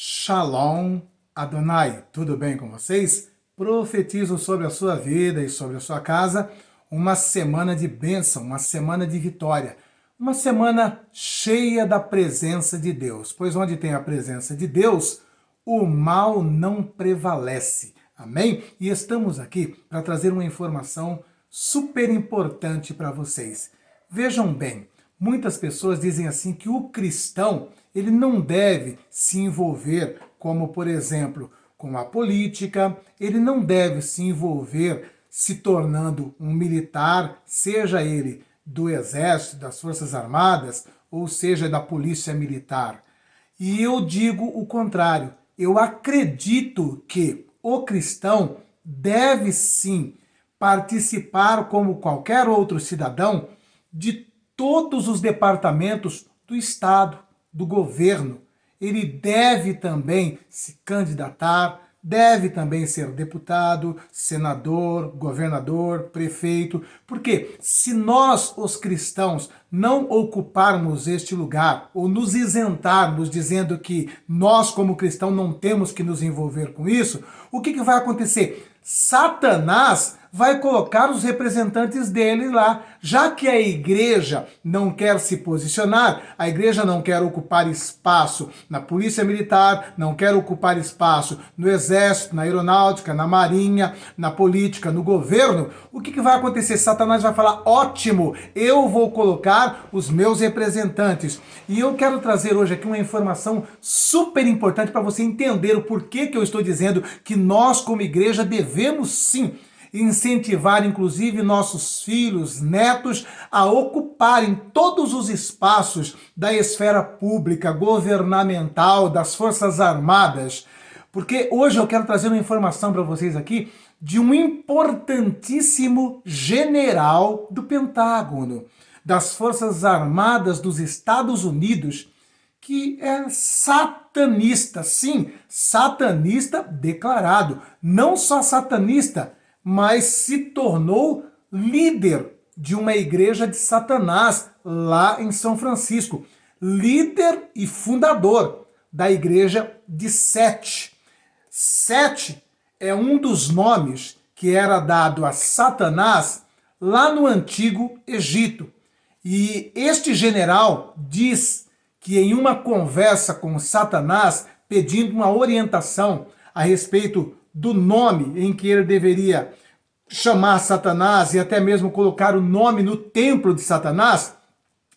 Shalom Adonai, tudo bem com vocês? Profetizo sobre a sua vida e sobre a sua casa uma semana de bênção, uma semana de vitória, uma semana cheia da presença de Deus, pois onde tem a presença de Deus, o mal não prevalece. Amém? E estamos aqui para trazer uma informação super importante para vocês. Vejam bem, muitas pessoas dizem assim que o cristão ele não deve se envolver, como por exemplo, com a política, ele não deve se envolver se tornando um militar, seja ele do Exército, das Forças Armadas, ou seja da Polícia Militar. E eu digo o contrário, eu acredito que o cristão deve sim participar, como qualquer outro cidadão, de todos os departamentos do Estado, do governo. Ele deve também se candidatar, deve também ser deputado, senador, governador, prefeito, porque se nós, os cristãos, não ocuparmos este lugar ou nos isentarmos dizendo que nós, como cristãos, não temos que nos envolver com isso, o que vai acontecer? Satanás vai colocar os representantes dele lá. Já que a igreja não quer se posicionar, a igreja não quer ocupar espaço na polícia militar, não quer ocupar espaço no exército, na aeronáutica, na marinha, na política, no governo, o que vai acontecer? Satanás vai falar, ótimo, eu vou colocar os meus representantes. E eu quero trazer hoje aqui uma informação super importante para você entender o porquê que eu estou dizendo que nós como igreja devemos sim incentivar inclusive nossos filhos, netos a ocuparem todos os espaços da esfera pública, governamental, das Forças Armadas. Porque hoje eu quero trazer uma informação para vocês aqui de um importantíssimo general do Pentágono, das Forças Armadas dos Estados Unidos, que é satanista, sim, satanista declarado. Não só satanista, mas se tornou líder de uma igreja de Satanás lá em São Francisco. Líder e fundador da igreja de Sete. Sete é um dos nomes que era dado a Satanás lá no Antigo Egito. E este general diz que em uma conversa com Satanás, pedindo uma orientação a respeito do nome em que ele deveria chamar Satanás e até mesmo colocar o nome no templo de Satanás,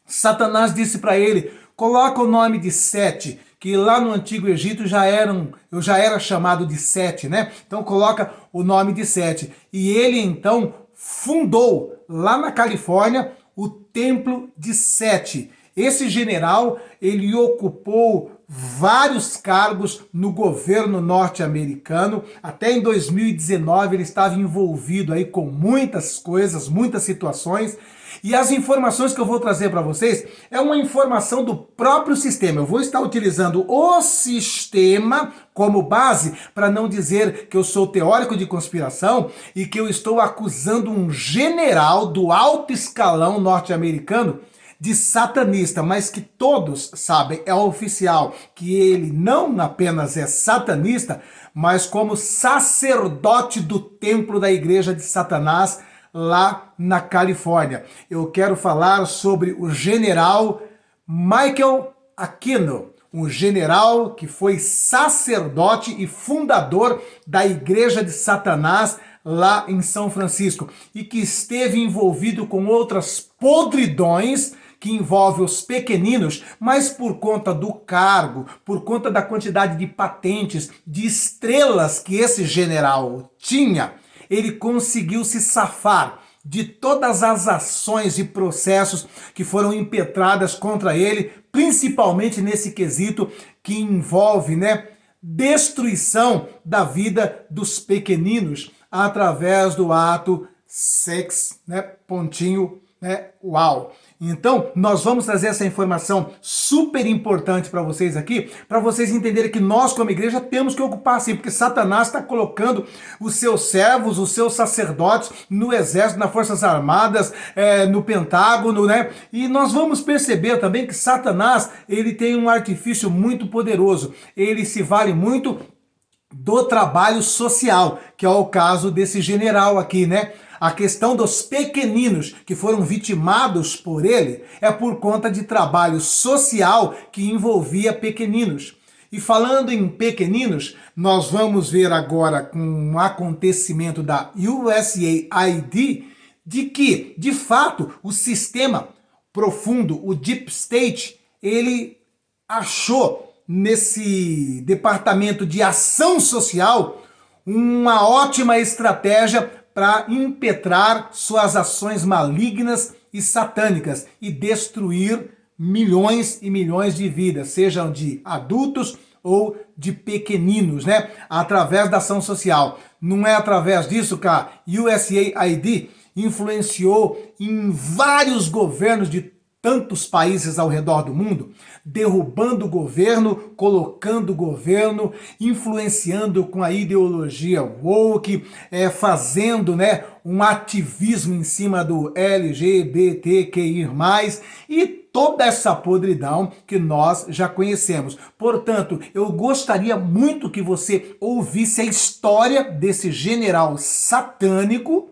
Satanás disse para ele, coloca o nome de Sete, que lá no Antigo Egito eu já era chamado de Sete, né? Então coloca o nome de Sete. E ele então fundou lá na Califórnia o Templo de Sete. Esse general, ele ocupou vários cargos no governo norte-americano. Até em 2019 ele estava envolvido aí com muitas coisas, muitas situações. E as informações que eu vou trazer para vocês é uma informação do próprio sistema. Eu vou estar utilizando o sistema como base para não dizer que eu sou teórico de conspiração e que eu estou acusando um general do alto escalão norte-americano de satanista, mas que todos sabem, é oficial, que ele não apenas é satanista, mas como sacerdote do templo da igreja de Satanás lá na Califórnia. Eu quero falar sobre o general Michael Aquino, um general que foi sacerdote e fundador da igreja de Satanás lá em São Francisco e que esteve envolvido com outras podridões que envolve os pequeninos, mas por conta do cargo, por conta da quantidade de patentes, de estrelas que esse general tinha, ele conseguiu se safar de todas as ações e processos que foram impetradas contra ele, principalmente nesse quesito que envolve, destruição da vida dos pequeninos através do ato sex, né? Uau! Então, nós vamos trazer essa informação super importante para vocês aqui, para vocês entenderem que nós, como igreja, temos que ocupar sim, porque Satanás está colocando os seus servos, os seus sacerdotes no exército, nas Forças Armadas, no Pentágono, né? E nós vamos perceber também que Satanás, ele tem um artifício muito poderoso, ele se vale muito do trabalho social, que é o caso desse general aqui, né? A questão dos pequeninos que foram vitimados por ele é por conta de trabalho social que envolvia pequeninos. E falando em pequeninos, nós vamos ver agora com um acontecimento da USAID de que, de fato, o sistema profundo, o Deep State, ele achou nesse departamento de ação social uma ótima estratégia para impetrar suas ações malignas e satânicas e destruir milhões e milhões de vidas, sejam de adultos ou de pequeninos, né? Através da ação social. Não é através disso que a USAID influenciou em vários governos de tantos países ao redor do mundo, derrubando o governo, colocando o governo, influenciando com a ideologia woke, fazendo, né, um ativismo em cima do LGBTQI+, e toda essa podridão que nós já conhecemos. Portanto, eu gostaria muito que você ouvisse a história desse general satânico,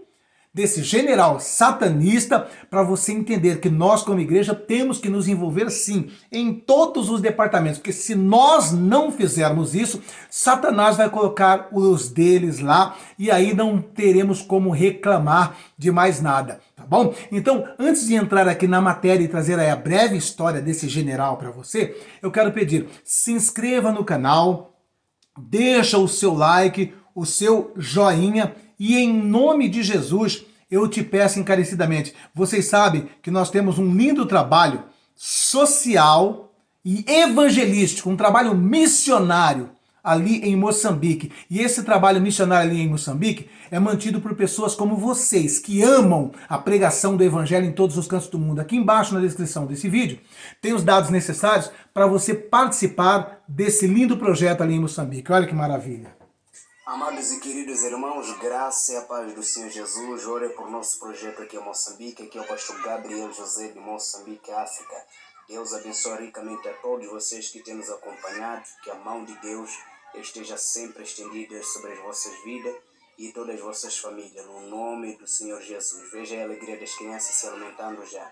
desse general satanista, para você entender que nós, como igreja, temos que nos envolver, sim, em todos os departamentos, porque se nós não fizermos isso, Satanás vai colocar os deles lá, e aí não teremos como reclamar de mais nada, tá bom? Então, antes de entrar aqui na matéria e trazer aí a breve história desse general para você, eu quero pedir, se inscreva no canal, deixa o seu like, o seu joinha, e em nome de Jesus, eu te peço encarecidamente, vocês sabem que nós temos um lindo trabalho social e evangelístico, um trabalho missionário ali em Moçambique. E esse trabalho missionário ali em Moçambique é mantido por pessoas como vocês, que amam a pregação do evangelho em todos os cantos do mundo. Aqui embaixo na descrição desse vídeo tem os dados necessários para você participar desse lindo projeto ali em Moçambique. Olha que maravilha. Amados e queridos irmãos, graça e a paz do Senhor Jesus, ore por nosso projeto aqui em Moçambique. Aqui é o pastor Gabriel José de Moçambique, África. Deus abençoe ricamente a todos vocês que têm nos acompanhado, que a mão de Deus esteja sempre estendida sobre as vossas vidas e todas as vossas famílias, no nome do Senhor Jesus. Veja a alegria das crianças se alimentando já.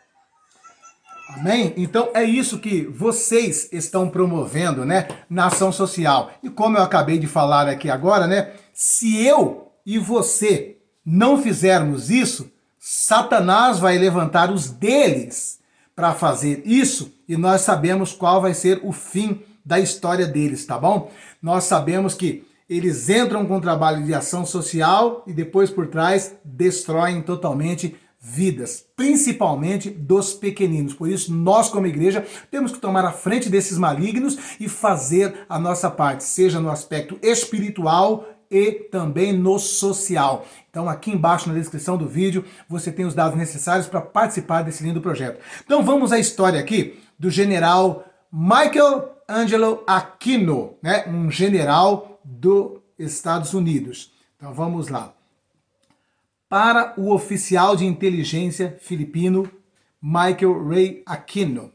Amém? Então é isso que vocês estão promovendo, né, na ação social. E como eu acabei de falar aqui agora, né, se eu e você não fizermos isso, Satanás vai levantar os deles para fazer isso, e nós sabemos qual vai ser o fim da história deles, tá bom? Nós sabemos que eles entram com o trabalho de ação social e depois por trás destroem totalmente vidas, principalmente dos pequeninos. Por isso, nós como igreja temos que tomar a frente desses malignos e fazer a nossa parte, seja no aspecto espiritual e também no social. Então aqui embaixo na descrição do vídeo você tem os dados necessários para participar desse lindo projeto. Então vamos à história aqui do general Michael Angelo Aquino, né? Um general dos Estados Unidos. Então vamos lá. Para o oficial de inteligência filipino Michael Ray Aquino.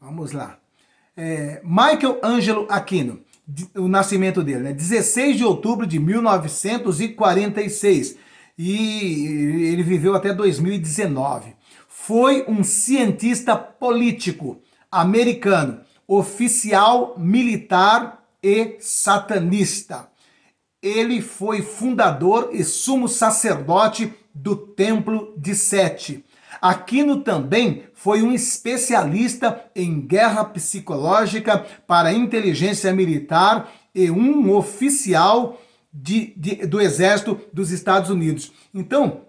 Vamos lá. Michael Angelo Aquino, o nascimento dele, né? 16 de outubro de 1946. E ele viveu até 2019. Foi um cientista político americano, oficial militar e satanista. Ele foi fundador e sumo sacerdote do Templo de Sete. Aquino também foi um especialista em guerra psicológica para inteligência militar e um oficial do Exército dos Estados Unidos. Então,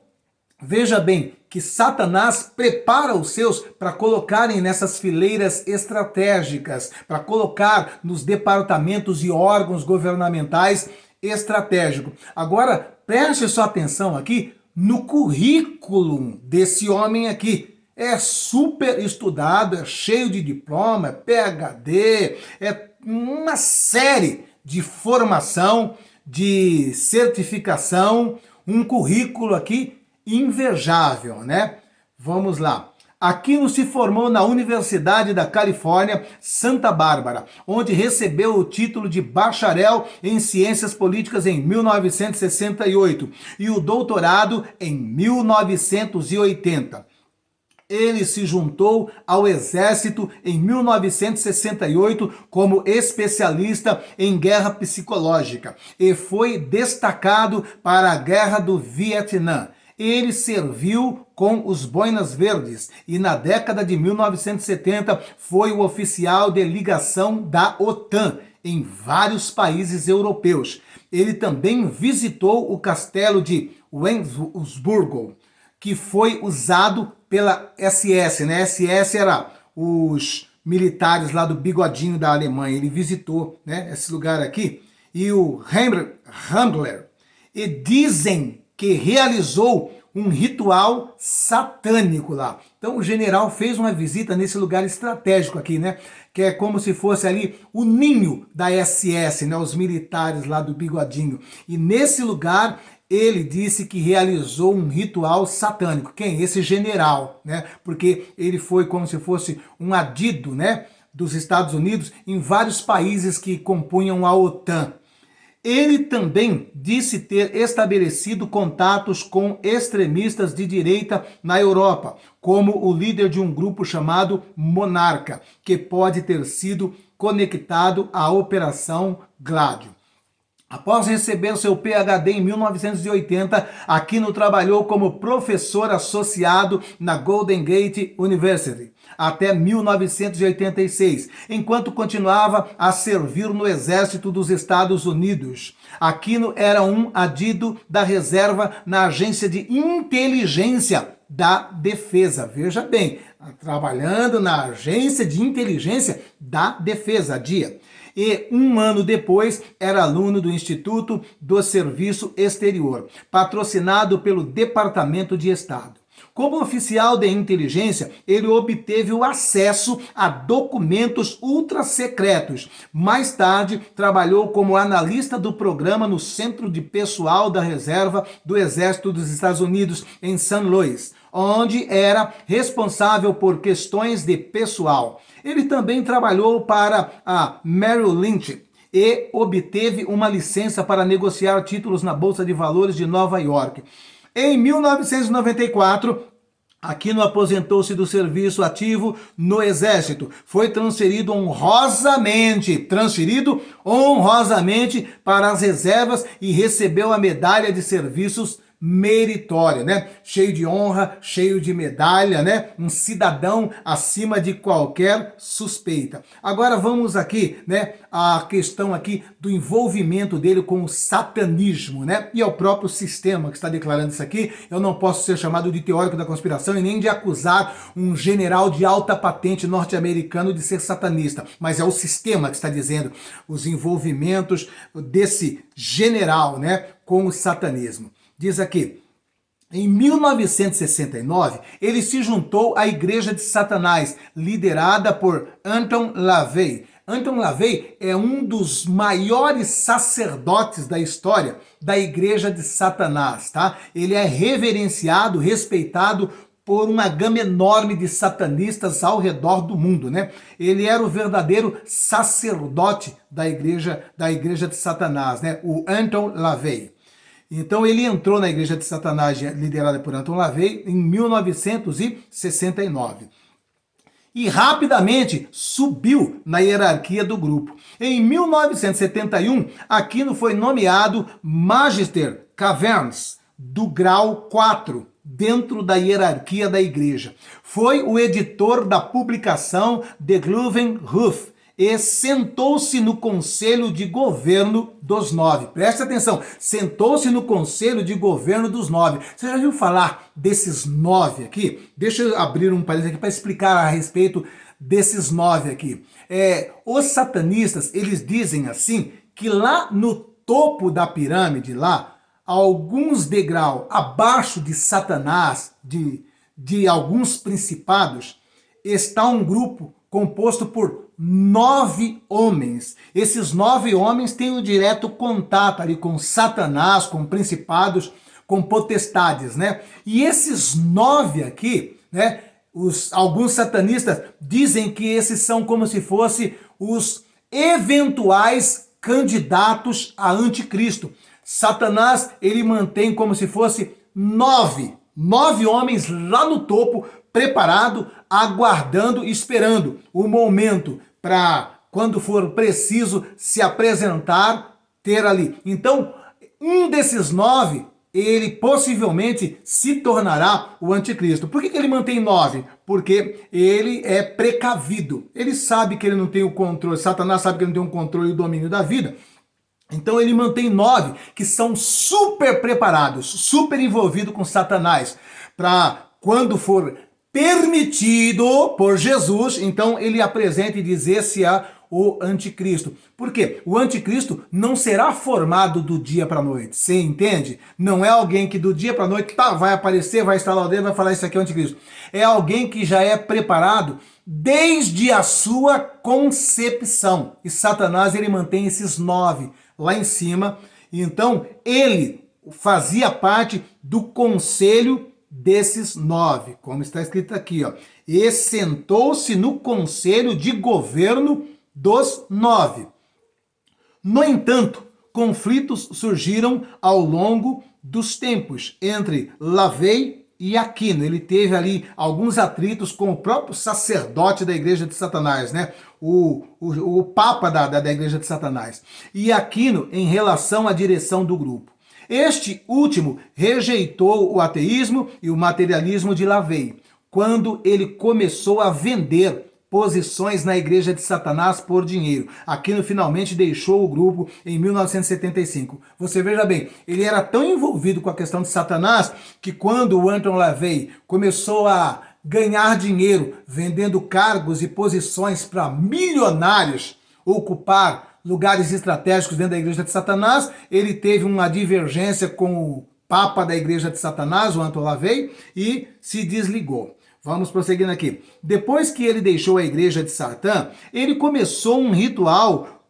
veja bem que Satanás prepara os seus para colocarem nessas fileiras estratégicas, para colocar nos departamentos e órgãos governamentais estratégico. Agora, preste sua atenção aqui no currículo desse homem aqui. é super estudado, é cheio de diploma, é PhD, é uma série de formação, de certificação, um currículo aqui invejável, né? Vamos lá. Aquino se formou na Universidade da Califórnia, Santa Bárbara, onde recebeu o título de bacharel em Ciências Políticas em 1968 e o doutorado em 1980. Ele se juntou ao Exército em 1968 como especialista em guerra psicológica e foi destacado para a Guerra do Vietnã. Ele serviu com os Boinas Verdes e na década de 1970 foi o oficial de ligação da OTAN em vários países europeus. Ele também visitou o castelo de Wenzburgo, que foi usado pela SS, né? SS era os militares lá do bigodinho da Alemanha. Ele visitou, né, esse lugar aqui. E o Himmler, e dizem que realizou um ritual satânico lá. Então o general fez uma visita nesse lugar estratégico aqui, né? Que é como se fosse ali o ninho da SS, né? Os militares lá do bigodinho. E nesse lugar ele disse que realizou um ritual satânico. Quem? Esse general, né? Porque ele foi como se fosse um adido, né, dos Estados Unidos em vários países que compunham a OTAN. Ele também disse ter estabelecido contatos com extremistas de direita na Europa, como o líder de um grupo chamado Monarca, que pode ter sido conectado à Operação Gladio. Após receber seu PhD em 1980, Aquino trabalhou como professor associado na Golden Gate University até 1986, enquanto continuava a servir no Exército dos Estados Unidos. Aquino era um adido da reserva na Agência de Inteligência da Defesa. Veja bem, trabalhando na Agência de Inteligência da Defesa, a DIA. E um ano depois era aluno do Instituto do Serviço Exterior, patrocinado pelo Departamento de Estado. Como oficial de inteligência, ele obteve o acesso a documentos ultrasecretos. Mais tarde, trabalhou como analista do programa no Centro de Pessoal da Reserva do Exército dos Estados Unidos, em St. Louis, onde era responsável por questões de pessoal. Ele também trabalhou para a Merrill Lynch e obteve uma licença para negociar títulos na Bolsa de Valores de Nova York. Em 1994, Aquino aposentou-se do serviço ativo no Exército. Foi transferido honrosamente para as reservas e recebeu a medalha de serviços meritória, né? Cheio de honra, cheio de medalha, né? Um cidadão acima de qualquer suspeita. Agora vamos aqui, né? A questão aqui do envolvimento dele com o satanismo, né? E é o próprio sistema que está declarando isso aqui. Eu não posso ser chamado de teórico da conspiração e nem de acusar um general de alta patente norte-americano de ser satanista, mas é o sistema que está dizendo os envolvimentos desse general, né, com o satanismo. Diz aqui, em 1969, ele se juntou à Igreja de Satanás, liderada por Anton LaVey. Anton LaVey é um dos maiores sacerdotes da história da Igreja de Satanás, tá? Ele é reverenciado, respeitado por uma gama enorme de satanistas ao redor do mundo, né? Ele era o verdadeiro sacerdote da Igreja de Satanás, né? O Anton LaVey. Então ele entrou na Igreja de Satanás, liderada por Anton LaVey, em 1969. E rapidamente subiu na hierarquia do grupo. Em 1971, Aquino foi nomeado Magister Caverns, do grau 4, dentro da hierarquia da igreja. Foi o editor da publicação The Gluvenhof, e sentou-se no Conselho de Governo dos Nove. Preste atenção, sentou-se no Conselho de Governo dos Nove. Você já viu falar desses 9 aqui? Deixa eu abrir um parênteses aqui para explicar a respeito desses 9 aqui. Os satanistas, eles dizem assim, que lá no topo da pirâmide, lá, alguns degraus abaixo de Satanás, de de alguns principados, está um grupo composto por 9 homens. Esses 9 homens têm um direto contato ali com Satanás, com principados, com potestades, né? E esses 9 aqui, né? Alguns satanistas dizem que esses são como se fossem os eventuais candidatos a anticristo. Satanás, ele mantém como se fosse 9 homens lá no topo, preparado, aguardando, esperando o momento para, quando for preciso, se apresentar, ter ali. Então, um desses 9, ele possivelmente se tornará o anticristo. Por que ele mantém 9? Porque ele é precavido. Ele sabe que ele não tem o controle, Satanás sabe que ele não tem o controle e o domínio da vida. Então ele mantém 9 que são super preparados, super envolvidos com Satanás, para quando for permitido por Jesus, então ele apresenta e diz: esse é o anticristo. Por quê? O anticristo não será formado do dia para a noite, você entende? Não é alguém que do dia para a noite vai aparecer, vai estalar o dedo, vai falar: isso aqui é o anticristo. É alguém que já é preparado desde a sua concepção. E Satanás, ele mantém esses 9 lá em cima. Então ele fazia parte do conselho desses 9, como está escrito aqui, ó. E sentou-se no conselho de governo dos 9. No entanto, conflitos surgiram ao longo dos tempos entre Lavei e Aquino. Ele teve ali alguns atritos com o próprio sacerdote da igreja de Satanás, né? O papa da igreja de Satanás. E Aquino em relação à direção do grupo. Este último rejeitou o ateísmo e o materialismo de Lavei, quando ele começou a vender posições na igreja de Satanás por dinheiro. Aquino finalmente deixou o grupo em 1975. Você veja bem, ele era tão envolvido com a questão de Satanás que quando o Anton LaVey começou a ganhar dinheiro vendendo cargos e posições para milionários ocupar lugares estratégicos dentro da igreja de Satanás, ele teve uma divergência com o papa da igreja de Satanás, o Anton LaVey, e se desligou. Vamos prosseguindo aqui. Depois que ele deixou a igreja de Satã, ele começou um ritual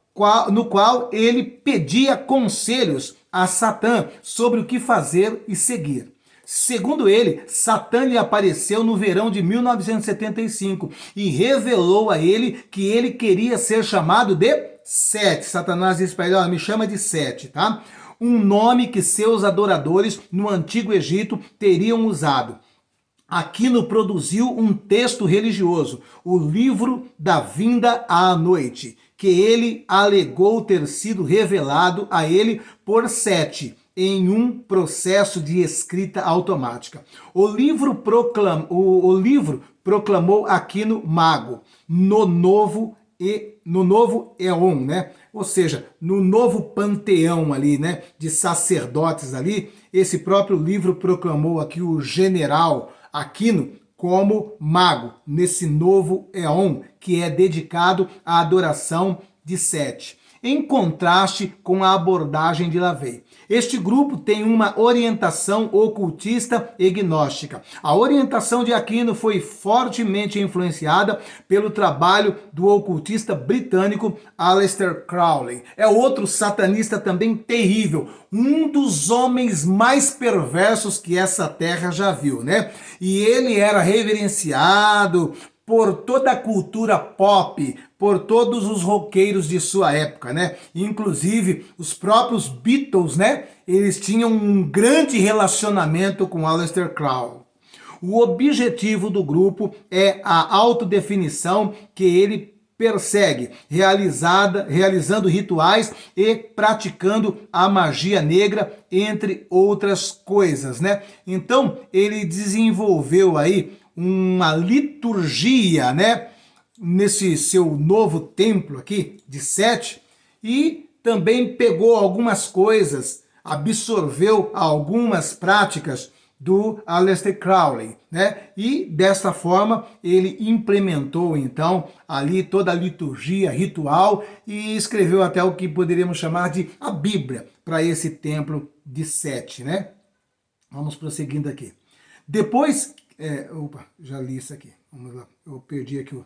no qual ele pedia conselhos a Satã sobre o que fazer e seguir. Segundo ele, Satã lhe apareceu no verão de 1975 e revelou a ele que ele queria ser chamado de Sete. Satanás disse para ele: ó, me chama de Sete, tá? Um nome que seus adoradores no Antigo Egito teriam usado. Aquino produziu um texto religioso, o Livro da Vinda à Noite, que ele alegou ter sido revelado a ele por Sete, em um processo de escrita automática. O livro proclamou Aquino mago no novo Éon, né? Ou seja, no novo panteão ali, né, de sacerdotes ali. Esse próprio livro proclamou aqui o general Aquino como mago nesse novo Éon, que é dedicado à adoração de Sete, em contraste com a abordagem de Lavey. Este grupo tem uma orientação ocultista e gnóstica. A orientação de Aquino foi fortemente influenciada pelo trabalho do ocultista britânico Aleister Crowley. É outro satanista também terrível, um dos homens mais perversos que essa terra já viu, né? E ele era reverenciado por toda a cultura pop, por todos os roqueiros de sua época, né? Inclusive, os próprios Beatles, né? Eles tinham um grande relacionamento com Aleister Crowley. O objetivo do grupo é a autodefinição que ele persegue, realizando rituais e praticando a magia negra, entre outras coisas, né? Então, ele desenvolveu aí uma liturgia, né, nesse seu novo templo aqui de Sete, e também pegou algumas coisas, absorveu algumas práticas do Aleister Crowley, né? E dessa forma ele implementou então ali toda a liturgia ritual e escreveu até o que poderíamos chamar de a Bíblia para esse templo de Sete, né? Vamos prosseguindo aqui. Depois Opa, já li isso aqui. Vamos lá, eu perdi aqui o...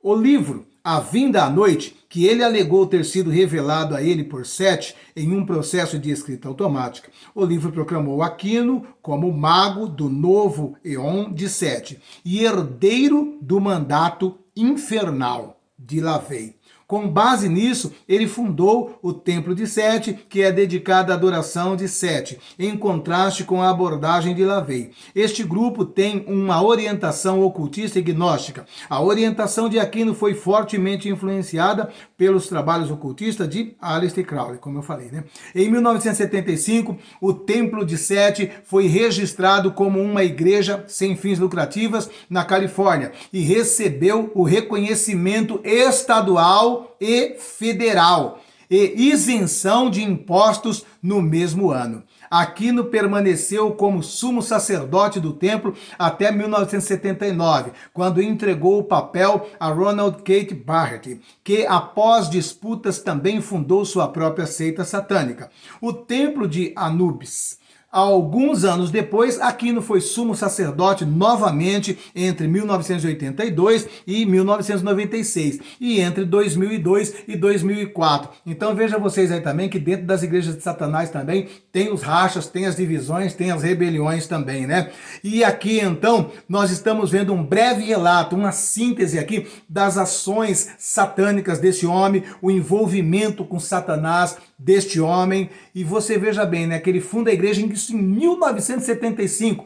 O livro A Vinda à Noite, que ele alegou ter sido revelado a ele por Sete em um processo de escrita automática. O livro proclamou Aquino como mago do novo Eon de Sete e herdeiro do mandato infernal de Lavey. Com base nisso, ele fundou o Templo de Sete, que é dedicado à adoração de Sete, em contraste com a abordagem de Lavey. Este grupo tem uma orientação ocultista e gnóstica. A orientação de Aquino foi fortemente influenciada pelos trabalhos ocultistas de Aleister Crowley, como eu falei, né? Em 1975, o Templo de Sete foi registrado como uma igreja sem fins lucrativos na Califórnia e recebeu o reconhecimento estadual e federal e isenção de impostos no mesmo ano. Aquino permaneceu como sumo sacerdote do templo até 1979, quando entregou o papel a Ronald Kate Barrett, que após disputas também fundou sua própria seita satânica, o Templo de Anubis. Alguns anos depois, Aquino foi sumo sacerdote novamente entre 1982 e 1996 e entre 2002 e 2004. Então veja vocês aí também que dentro das igrejas de Satanás também tem os rachas, tem as divisões, tem as rebeliões também, né? E aqui então nós estamos vendo um breve relato, uma síntese aqui das ações satânicas desse homem, o envolvimento com Satanás deste homem, e você veja bem, né, que ele funda a igreja em 1975,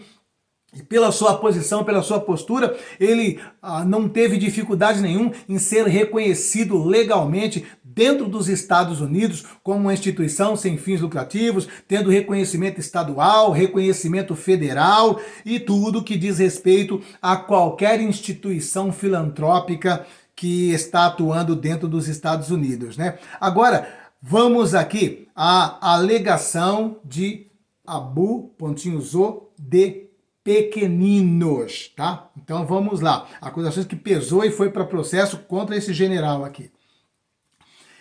e pela sua posição, pela sua postura, ele não teve dificuldade nenhuma em ser reconhecido legalmente dentro dos Estados Unidos como uma instituição sem fins lucrativos, tendo reconhecimento estadual, reconhecimento federal e tudo que diz respeito a qualquer instituição filantrópica que está atuando dentro dos Estados Unidos, né? Agora, vamos aqui à alegação de Abu.zo de pequeninos, tá? Então vamos lá. Acusações que pesou e foi para processo contra esse general aqui.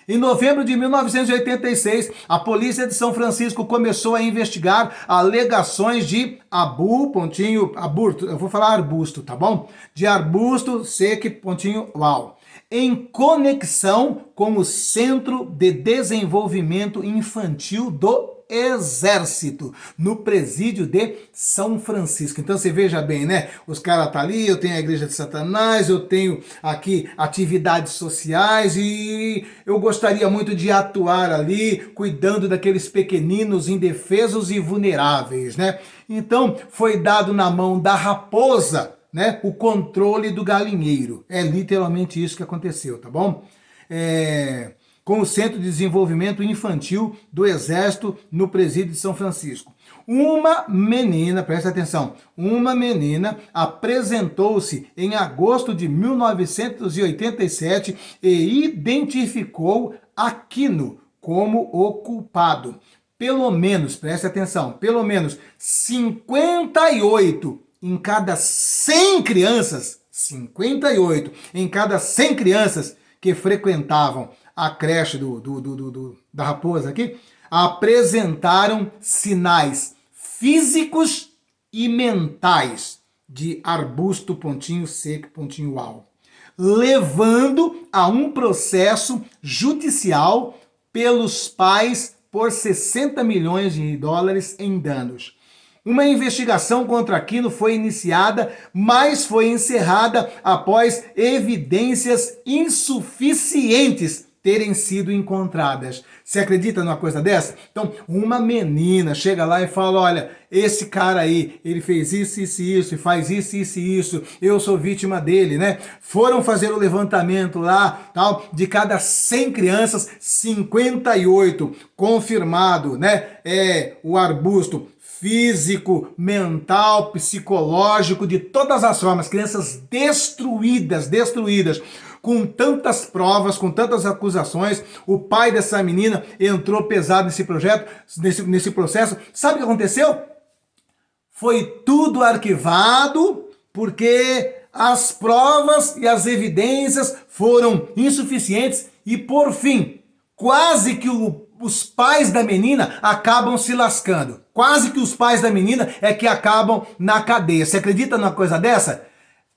Em novembro de 1986, a polícia de São Francisco começou a investigar alegações de Arbusto, eu vou falar arbusto, tá bom? De arbusto seque.uau. Em conexão com o Centro de Desenvolvimento Infantil do Exército, no presídio de São Francisco. Então você veja bem, né? Os caras estão ali, eu tenho a igreja de Satanás, eu tenho aqui atividades sociais e eu gostaria muito de atuar ali, cuidando daqueles pequeninos indefesos e vulneráveis, né? Então foi dado na mão da raposa, né, o controle do galinheiro. É literalmente isso que aconteceu, tá bom? Com o Centro de Desenvolvimento Infantil do Exército no Presídio de São Francisco. Uma menina, presta atenção, uma menina apresentou-se em agosto de 1987 e identificou Aquino como o culpado. Pelo menos, presta atenção, pelo menos 58 em cada 100 crianças, 58 em cada 100 crianças que frequentavam a creche da raposa aqui, apresentaram sinais físicos e mentais de arbusto.seco.uau, levando a um processo judicial pelos pais por 60 milhões de dólares em danos. Uma investigação contra Aquino foi iniciada, mas foi encerrada após evidências insuficientes terem sido encontradas. Você acredita numa coisa dessa? Então, uma menina chega lá e fala, olha, esse cara aí, ele fez isso, isso e isso, e faz isso, isso e isso, eu sou vítima dele, né? Foram fazer o levantamento lá, tal, de cada 100 crianças, 58 confirmado, né? O arbusto físico, mental, psicológico, de todas as formas, crianças destruídas, com tantas provas, com tantas acusações. O pai dessa menina entrou pesado nesse projeto, nesse processo. Sabe o que aconteceu? Foi tudo arquivado porque as provas e as evidências foram insuficientes e, por fim, quase que o os pais da menina acabam se lascando. Quase que os pais da menina é que acabam na cadeia. Você acredita numa coisa dessa?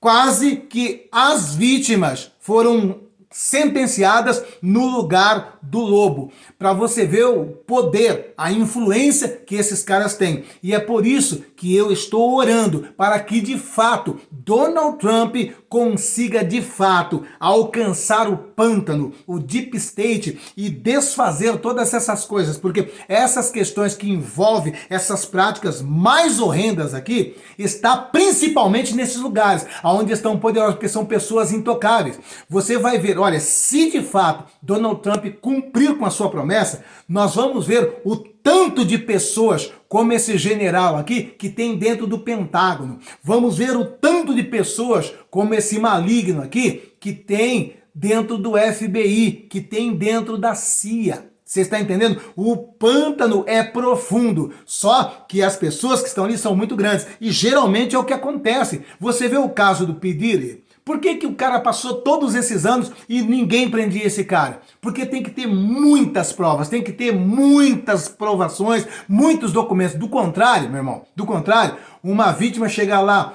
Quase que as vítimas foram sentenciadas no lugar do lobo, para você ver o poder, a influência que esses caras têm. E é por isso que eu estou orando para que de fato Donald Trump consiga de fato alcançar o pântano, o deep state e desfazer todas essas coisas, porque essas questões que envolvem essas práticas mais horrendas aqui está principalmente nesses lugares onde estão poderosos, porque são pessoas intocáveis. Você vai ver, olha, se de fato Donald Trump cumprir com a sua promessa, nós vamos ver o tanto de pessoas como esse general aqui que tem dentro do Pentágono. Vamos ver o tanto de pessoas como esse maligno aqui que tem dentro do FBI, que tem dentro da CIA. Você está entendendo? O pântano é profundo, só que as pessoas que estão ali são muito grandes. E geralmente é o que acontece. Você vê o caso do P. Diddy. Por que que o cara passou todos esses anos e ninguém prendia esse cara? Porque tem que ter muitas provas, tem que ter muitas provações, muitos documentos. Do contrário, meu irmão, do contrário, uma vítima chega lá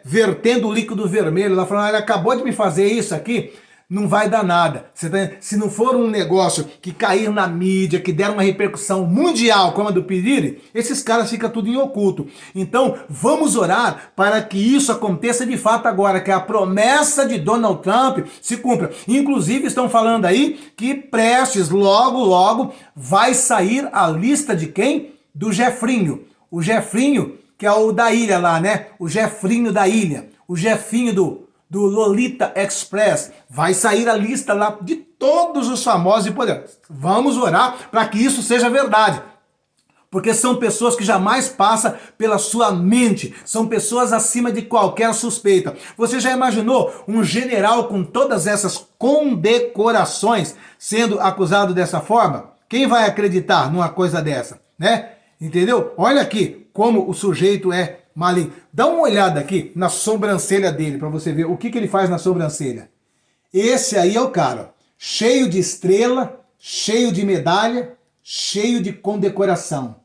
vertendo o líquido vermelho, lá falando, ele acabou de me fazer isso aqui, não vai dar nada. Se não for um negócio que cair na mídia, que der uma repercussão mundial como a do P. Diddy, esses caras ficam tudo em oculto. Então, vamos orar para que isso aconteça de fato agora, que a promessa de Donald Trump se cumpra. Inclusive, estão falando aí que prestes, logo, logo, vai sair a lista de quem? Do Jefrinho. O Jefrinho, que é o da ilha lá, né? O Jefrinho da ilha. O Jefinho do Lolita Express, vai sair a lista lá de todos os famosos e poderosos. Vamos orar para que isso seja verdade. Porque são pessoas que jamais passam pela sua mente, são pessoas acima de qualquer suspeita. Você já imaginou um general com todas essas condecorações sendo acusado dessa forma? Quem vai acreditar numa coisa dessa, né? Entendeu? Olha aqui como o sujeito é maligno. Dá uma olhada aqui na sobrancelha dele para você ver o que ele faz na sobrancelha. Esse aí é o cara, cheio de estrela, cheio de medalha, cheio de condecoração.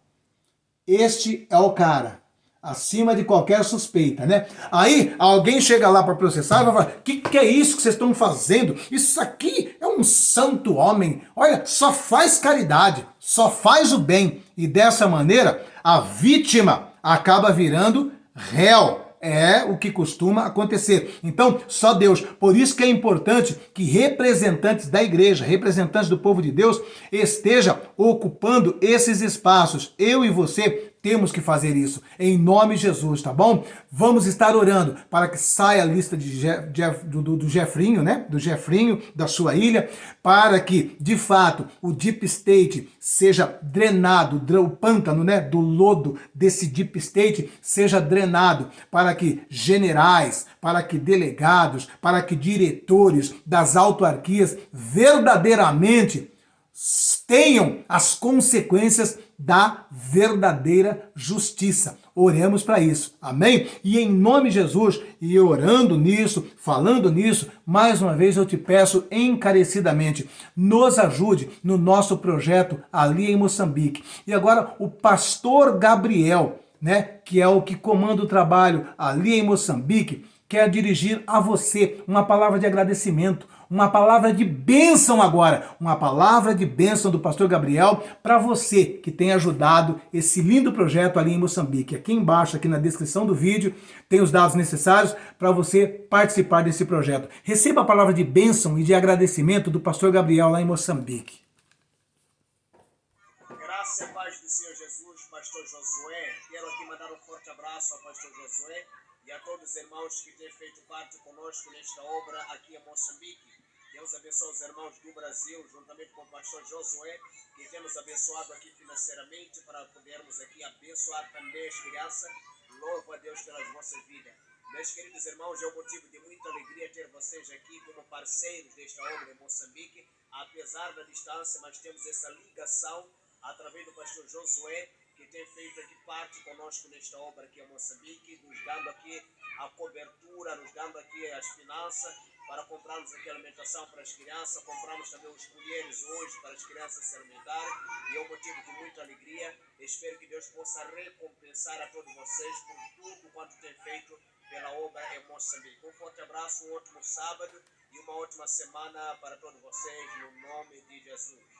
Este é o cara, acima de qualquer suspeita, né? Aí alguém chega lá para processar e vai falar, que é isso que vocês estão fazendo? Isso aqui é um santo homem, olha, só faz caridade, só faz o bem. E dessa maneira, a vítima acaba virando réu. É o que costuma acontecer. Então, só Deus. Por isso que é importante que representantes da igreja, representantes do povo de Deus, esteja ocupando esses espaços. Eu e você temos que fazer isso, em nome de Jesus, tá bom? Vamos estar orando para que saia a lista do Jefrinho, né? Do Jefrinho, da sua ilha, para que, de fato, o Deep State seja drenado, o pântano, né? Do lodo desse Deep State seja drenado, para que generais, para que delegados, para que diretores das autarquias verdadeiramente tenham as consequências da verdadeira justiça. Oremos para isso, amém? E em nome de Jesus, e orando nisso, falando nisso, mais uma vez eu te peço encarecidamente, nos ajude no nosso projeto ali em Moçambique. E agora o pastor Gabriel, né, que é o que comanda o trabalho ali em Moçambique, quer dirigir a você uma palavra de agradecimento, uma palavra de bênção agora, uma palavra de bênção do pastor Gabriel para você que tem ajudado esse lindo projeto ali em Moçambique. Aqui embaixo, aqui na descrição do vídeo, tem os dados necessários para você participar desse projeto. Receba a palavra de bênção e de agradecimento do pastor Gabriel lá em Moçambique. Graça e paz do Senhor Jesus, pastor Josué. Quero aqui mandar um forte abraço ao pastor Josué e a todos os irmãos que têm feito parte conosco nesta obra aqui em Moçambique. Deus abençoe os irmãos do Brasil, juntamente com o pastor Josué, que tem nos abençoado aqui financeiramente para podermos aqui abençoar também as crianças. Louvo a Deus pelas vossas vidas. Meus queridos irmãos, é um motivo de muita alegria ter vocês aqui como parceiros desta obra em Moçambique. Apesar da distância, mas temos essa ligação através do pastor Josué, que tem feito aqui parte conosco nesta obra aqui em Moçambique, nos dando aqui a cobertura, nos dando aqui as finanças, para comprarmos aqui alimentação para as crianças. Compramos também os colheres hoje para as crianças se alimentarem e é um motivo de muita alegria. Espero que Deus possa recompensar a todos vocês por tudo quanto tem feito pela obra em Moçambique. Um forte abraço, um ótimo sábado e uma ótima semana para todos vocês, no nome de Jesus.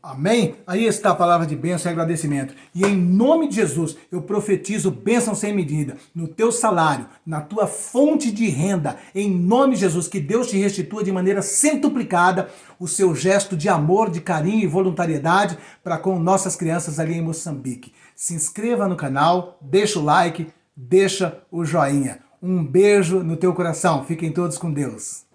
Amém? Aí está a palavra de bênção e agradecimento. E em nome de Jesus, eu profetizo bênção sem medida no teu salário, na tua fonte de renda. Em nome de Jesus, que Deus te restitua de maneira centuplicada o seu gesto de amor, de carinho e voluntariedade para com nossas crianças ali em Moçambique. Se inscreva no canal, deixa o like, deixa o joinha. Um beijo no teu coração. Fiquem todos com Deus.